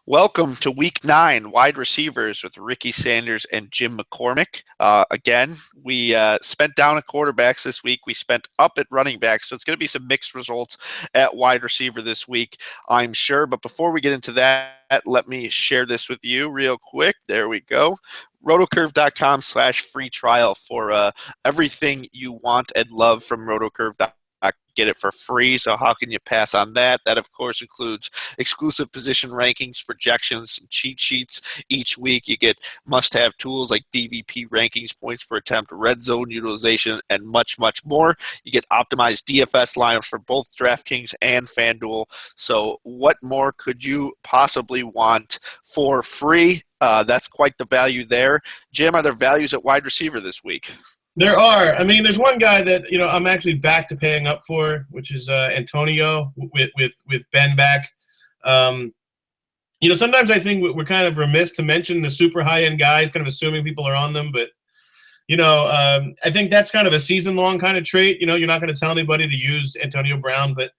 Welcome to Week 9, wide receivers with Ricky Sanders and Jim McCormick. Again, we spent down at quarterbacks this week. We spent up at running backs, so it's going to be some mixed results at wide receiver this week, I'm sure. But before we get into that, let me share this with you real quick. There we go. Rotocurve.com/free trial for everything you want and love from Rotocurve.com. Get it for free, so how can you pass on that? That, of course, includes exclusive position rankings, projections, and cheat sheets each week. You get must-have tools like DVP rankings, points per attempt, red zone utilization, and much, much more. You get optimized DFS lineups for both DraftKings and FanDuel. So what more could you possibly want for free? That's quite the value there. Jim, are there values at wide receiver this week? There are. I mean, there's one guy that I'm actually back to paying up for, which is Antonio with Ben back. Sometimes I think we're kind of remiss to mention the super high end guys, kind of assuming people are on them. But I think that's kind of a season long kind of trait. You're not going to tell anybody to use Antonio Brown, but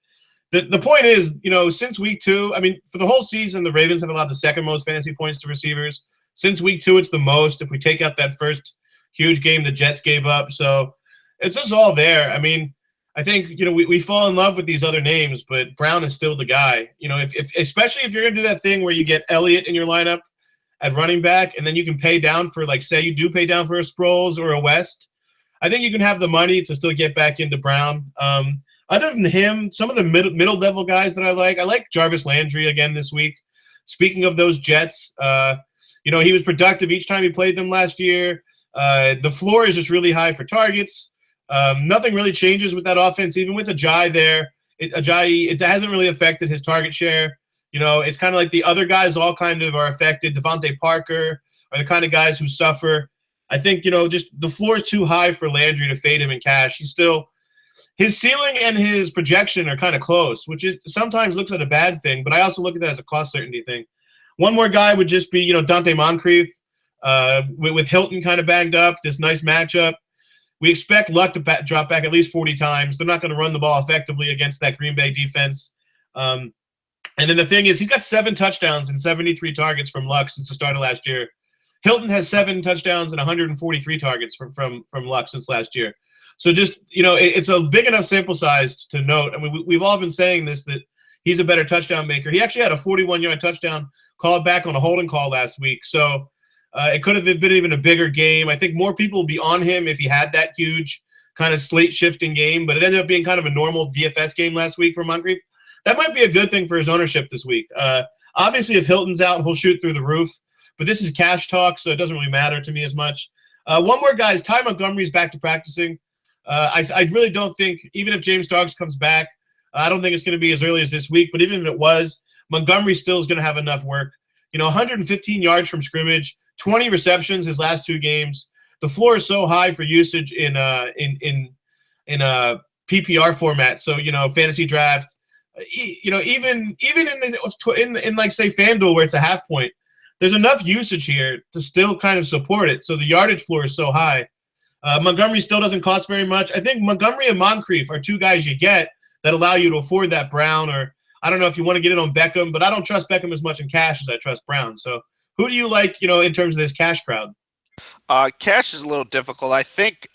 the point is, since week 2, I mean, for the whole season, the Ravens have allowed the second most fantasy points to receivers. Since week 2, it's the most. If we take out that first huge game the Jets gave up. So it's just all there. I mean, I think, we fall in love with these other names, but Brown is still the guy. If especially if you're going to do that thing where you get Elliott in your lineup at running back, and then you can pay down for, like, say you do pay down for a Sproles or a West, I think you can have the money to still get back into Brown. Other than him, some of the middle-level guys that I like Jarvis Landry again this week. Speaking of those Jets, he was productive each time he played them last year. The floor is just really high for targets. Nothing really changes with that offense, even with Ajayi there. It hasn't really affected his target share. It's kind of like the other guys all kind of are affected. Devontae Parker are the kind of guys who suffer. I think, just the floor is too high for Landry to fade him in cash. His ceiling and his projection are kind of close, which is sometimes looks like a bad thing, but I also look at that as a cost certainty thing. One more guy would just be, Dante Moncrief. With Hilton kind of banged up, this nice matchup. We expect Luck to drop back at least 40 times. They're not going to run the ball effectively against that Green Bay defense. And then the thing is, he's got 7 touchdowns and 73 targets from Luck since the start of last year. Hilton has 7 touchdowns and 143 targets from Luck since last year. So just, it's a big enough sample size to note. I mean, we've all been saying this, that he's a better touchdown maker. He actually had a 41-yard touchdown called back on a holding call last week. So it could have been even a bigger game. I think more people would be on him if he had that huge kind of slate-shifting game, but it ended up being kind of a normal DFS game last week for Moncrief. That might be a good thing for his ownership this week. Obviously, if Hilton's out, he'll shoot through the roof, but this is cash talk, so it doesn't really matter to me as much. One more guy is Ty Montgomery's back to practicing. I really don't think, even if James Starks comes back, I don't think it's going to be as early as this week, but even if it was, Montgomery still is going to have enough work. 115 yards from scrimmage, 20 receptions his last 2 games. The floor is so high for usage in PPR format. So, fantasy draft, even in like, say, FanDuel, where it's a half point, there's enough usage here to still kind of support it. So the yardage floor is so high. Montgomery still doesn't cost very much. I think Montgomery and Moncrief are 2 guys you get that allow you to afford that Brown, or I don't know if you want to get in on Beckham, but I don't trust Beckham as much in cash as I trust Brown. So who do you like, in terms of this cash crowd? Cash is a little difficult. I think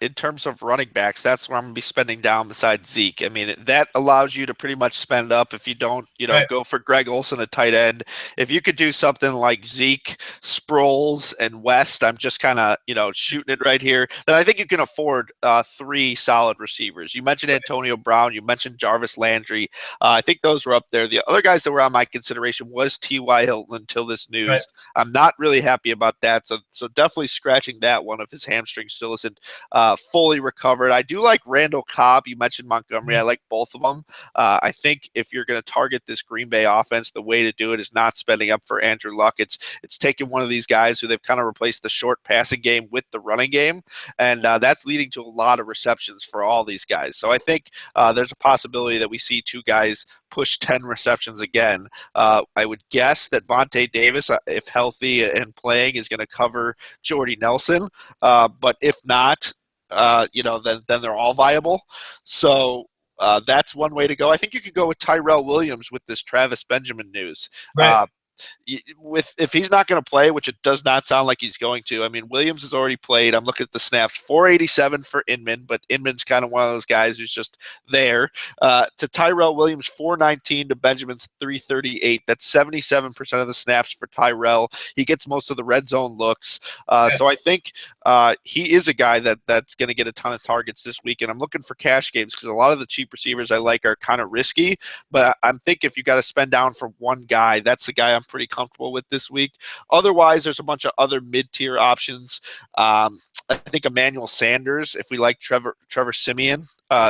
in terms of running backs, that's where I'm going to be spending down besides Zeke. I mean, that allows you to pretty much spend up if you don't, right, go for Greg Olsen, a tight end. If you could do something like Zeke, Sproles, and West, I'm just kind of, shooting it right here, then I think you can afford 3 solid receivers. You mentioned Antonio Brown. You mentioned Jarvis Landry. I think those were up there. The other guys that were on my consideration was T.Y. Hilton until this news. Right. I'm not really happy about that. So definitely scratching that one. If his hamstring still isn't fully recovered. I do like Randall Cobb. You mentioned Montgomery. I like both of them. I think if you're going to target this Green Bay offense, the way to do it is not spending up for Andrew Luck. It's taking one of these guys who they've kind of replaced the short passing game with the running game, and that's leading to a lot of receptions for all these guys. So I think there's a possibility that we see 2 guys push 10 receptions again. I would guess that Vontae Davis, if healthy and playing, is going to cover Jordy Nelson. But if not, then they're all viable. So that's one way to go. I think you could go with Tyrell Williams with this Travis Benjamin news. Right. With if he's not going to play, which it does not sound like he's going to. I mean, Williams has already played. I'm looking at the snaps, 487 for Inman, but Inman's kind of one of those guys who's just there. To Tyrell Williams, 419 to Benjamin's 338. That's 77% of the snaps for Tyrell. He gets most of the red zone looks. So I think he is a guy that's going to get a ton of targets this week. And I'm looking for cash games because a lot of the cheap receivers I like are kind of risky. But I'm thinking if you got to spend down for one guy, that's the guy I'm pretty comfortable with this week. Otherwise, there's a bunch of other mid-tier options. I think Emmanuel Sanders, if we like Trevor Siemian,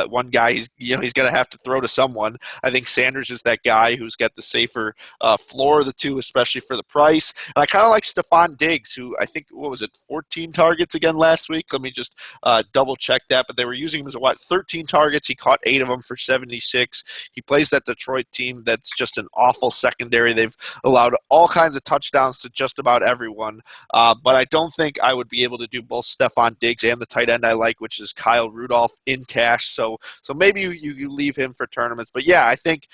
one guy he's going to have to throw to someone. I think Sanders is that guy who's got the safer floor of the two, especially for the price. And I kind of like Stephon Diggs, who I think, 14 targets again last week? Let me just double check that. But they were using him as 13 targets. He caught 8 of them for 76. He plays that Detroit team that's just an awful secondary. They've allowed all kinds of touchdowns to just about everyone. But I don't think I would be able to do both Stephon Diggs and the tight end I like, which is Kyle Rudolph in cash. So maybe you leave him for tournaments. But yeah, I think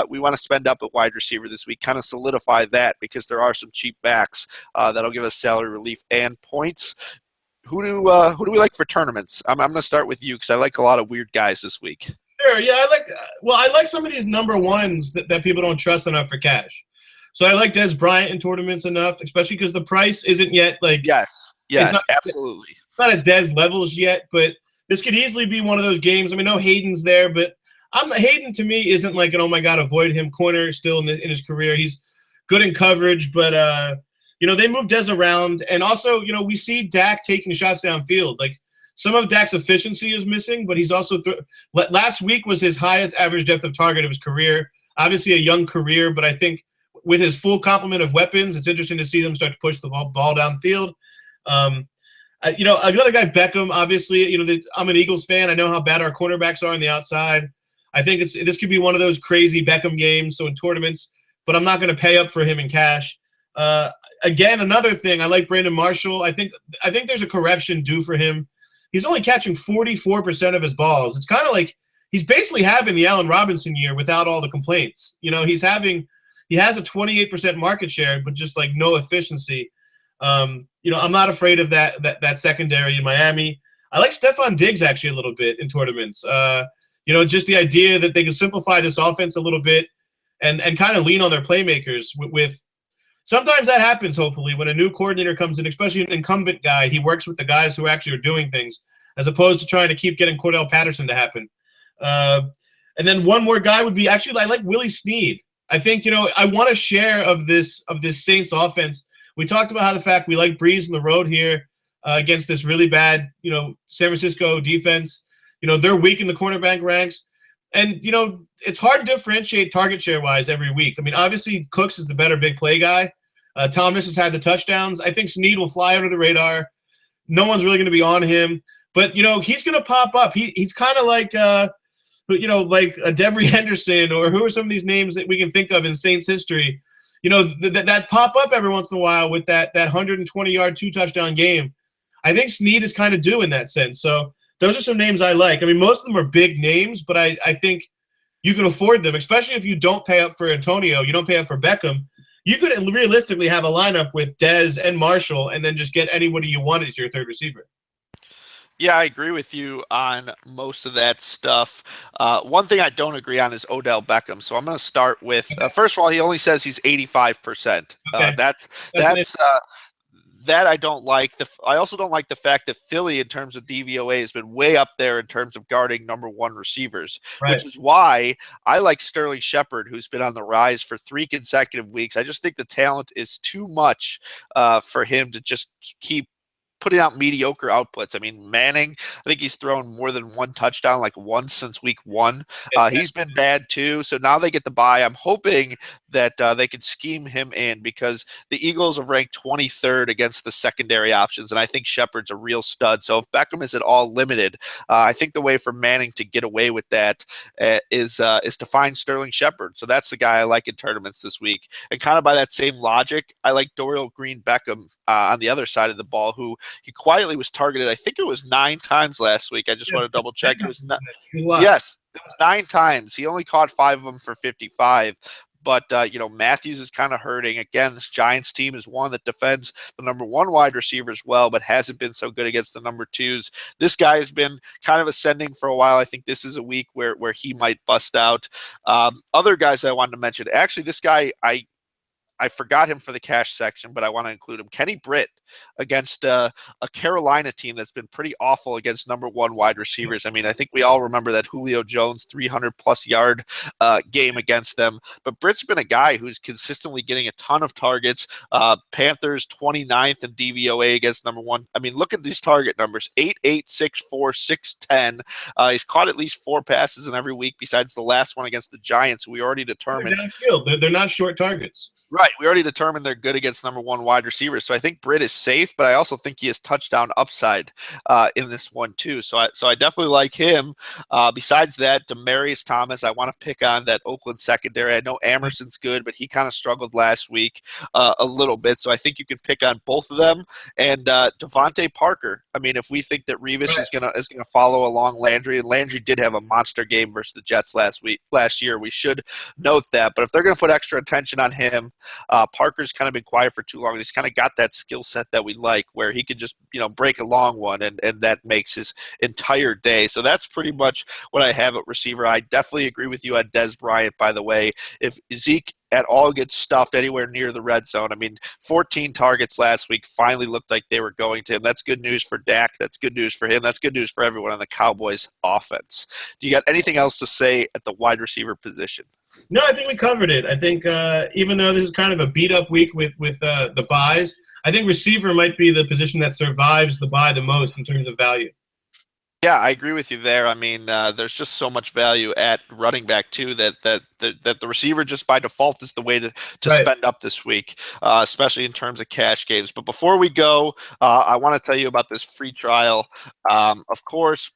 we want to spend up at wide receiver this week, kind of solidify that because there are some cheap backs that'll give us salary relief and points. Who do we like for tournaments? I'm going to start with you because I like a lot of weird guys this week. Sure, yeah, I like some of these number ones that people don't trust enough for cash. So I like Des Bryant in tournaments enough, especially because the price isn't yet yes, absolutely. It's not at Des levels yet, but this could easily be one of those games. I mean, no Hayden's there, but Hayden to me isn't like an oh my god avoid him corner still in his career. He's good in coverage, but they move Des around, and also we see Dak taking shots downfield. Like some of Dak's efficiency is missing, but he's also last week was his highest average depth of target of his career. Obviously a young career, but I think with his full complement of weapons, it's interesting to see them start to push the ball downfield. Another guy, Beckham, obviously, I'm an Eagles fan. I know how bad our cornerbacks are on the outside. I think this could be one of those crazy Beckham games, so in tournaments, but I'm not going to pay up for him in cash. Again, another thing, I like Brandon Marshall. I think there's a correction due for him. He's only catching 44% of his balls. It's kind of like he's basically having the Allen Robinson year without all the complaints. He has a 28% market share, but just like no efficiency. I'm not afraid of that secondary in Miami. I like Stephon Diggs actually a little bit in tournaments. Just the idea that they can simplify this offense a little bit and kind of lean on their playmakers with sometimes that happens, hopefully, when a new coordinator comes in, especially an incumbent guy. He works with the guys who actually are doing things as opposed to trying to keep getting Cordell Patterson to happen. And then one more guy would be actually I like Willie Snead. I think, I want a share of this Saints offense. We talked about how the fact we like Breeze on the road here against this really bad, San Francisco defense. They're weak in the cornerback ranks. And, it's hard to differentiate target share-wise every week. I mean, obviously, Cooks is the better big play guy. Thomas has had the touchdowns. I think Snead will fly under the radar. No one's really going to be on him. But, he's going to pop up. He's kind of like like a Devery Henderson, or who are some of these names that we can think of in Saints history, that pop up every once in a while with that 120-yard 2-touchdown game. I think Snead is kind of due in that sense. So those are some names I like. I mean, most of them are big names, but I think you can afford them, especially if you don't pay up for Antonio, you don't pay up for Beckham. You could realistically have a lineup with Dez and Marshall and then just get anybody you want as your third receiver. Yeah, I agree with you on most of that stuff. One thing I don't agree on is Odell Beckham. So I'm going to start with first of all, he only says he's 85%. Okay. That I don't like. I also don't like the fact that Philly, in terms of DVOA, has been way up there in terms of guarding number one receivers, which is why I like Sterling Shepard, who's been on the rise for 3 consecutive weeks. I just think the talent is too much for him to just keep putting out mediocre outputs. I mean, Manning, I think he's thrown more than 1 touchdown like once since week 1. He's been bad too. So now they get the bye. I'm hoping that they can scheme him in because the Eagles have ranked 23rd against the secondary options, and I think Shepard's a real stud. So if Beckham is at all limited, I think the way for Manning to get away with that is to find Sterling Shepard. So that's the guy I like in tournaments this week. And kind of by that same logic, I like Dorial Green-Beckham on the other side of the ball, who he quietly was targeted. I think it was 9 times last week. I just want to double check. It was yes, it was 9 times. He only caught 5 of them for 55. but Matthews is kind of hurting. Again, this Giants team is one that defends the number one wide receivers well, but hasn't been so good against the number twos. This guy has been kind of ascending for a while. I think this is a week where he might bust out. Other guys I wanted to mention, actually, this guy I forgot him for the cash section, but I want to include him. Kenny Britt against a Carolina team that's been pretty awful against number one wide receivers. I mean, I think we all remember that Julio Jones 300-plus yard game against them. But Britt's been a guy who's consistently getting a ton of targets. Panthers 29th in DVOA against number one. I mean, look at these target numbers: 8, 8, 6, 4, 6, 10. He's caught at least 4 passes in every week besides the last one against the Giants. We already determined. They're not short targets. Right. We already determined they're good against number one wide receivers. So I think Britt is safe, but I also think he has touchdown upside in this one too. So I definitely like him. Besides that, Demaryius Thomas, I want to pick on that Oakland secondary. I know Amerson's good, but he kind of struggled last week a little bit. So I think you can pick on both of them. And Devontae Parker. I mean, if we think that Revis is gonna follow along Landry, and Landry did have a monster game versus the Jets last year, we should note that. But if they're gonna put extra attention on him, Parker's kind of been quiet for too long, and he's kind of got that skill set that we like, where he could just break a long one, and that makes his entire day. So that's pretty much what I have at receiver. I definitely agree with you on Dez Bryant, by the way. If Zeke at all gets stuffed anywhere near the red zone, I mean, 14 targets last week finally looked like they were going to him. That's good news for Dak. That's good news for him. That's good news for everyone on the Cowboys offense. Do you got anything else to say at the wide receiver position? No, I think we covered it. I think even though this is kind of a beat-up week with the buys, I think receiver might be the position that survives the buy the most in terms of value. Yeah, I agree with you there. I mean, there's just so much value at running back too that the receiver just by default is the way to spend up this week, especially in terms of cash games. But before we go, I want to tell you about this free trial. Of course,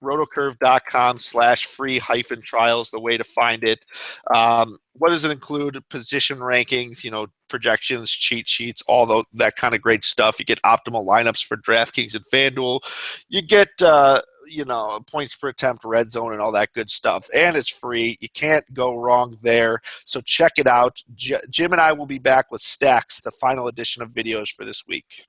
rotocurve.com/free-trial is the way to find it. What does it include? Position rankings, projections, cheat sheets, all that kind of great stuff. You get optimal lineups for DraftKings and FanDuel. You get points per attempt, red zone, and all that good stuff. And it's free. You can't go wrong there. So check it out. Jim and I will be back with Stacks, the final edition of videos for this week.